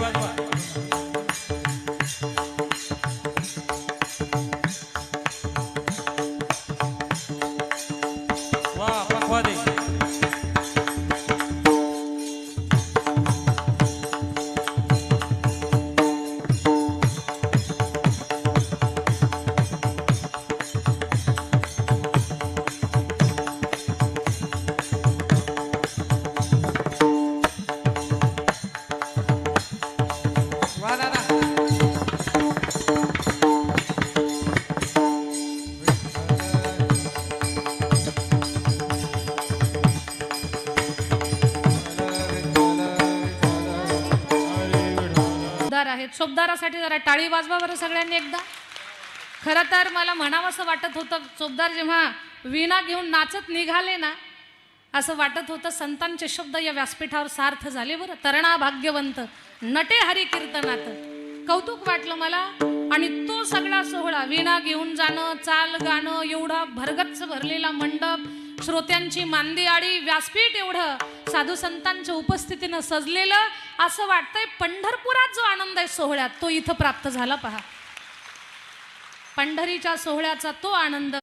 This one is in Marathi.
वाजवा. वा पखवा दे. आहेत चोपदारासाठी जरा टाळी वाजवा बरं सगळ्यांनी एकदा. खरं तर मला म्हणावंसं वाटत होतं, चोपदार जेव्हा वीणा घेऊन नाचत निघाले ना, असं वाटत होतं संतांचे शब्द या व्यासपीठावर सार्थ झाले बरं. तरणा भाग्यवंत नटे हरी कीर्तनात, कौतुक वाटलं मला. आणि तो सगळा सोहळा वीणा घेऊन जाणं, चाल गाणं, एवढा भरगच्च भरलेला मंडप, श्रोत्यांची मांदी आडी, व्यासपीठ एवढं साधू संतांच्या उपस्थितीनं सजलेलं, असं वाटतंय पंढरपुरात जो आनंद आहे सोहळ्यात तो इथं प्राप्त झाला. पहा, पंढरीच्या सोहळ्याचा तो आनंद.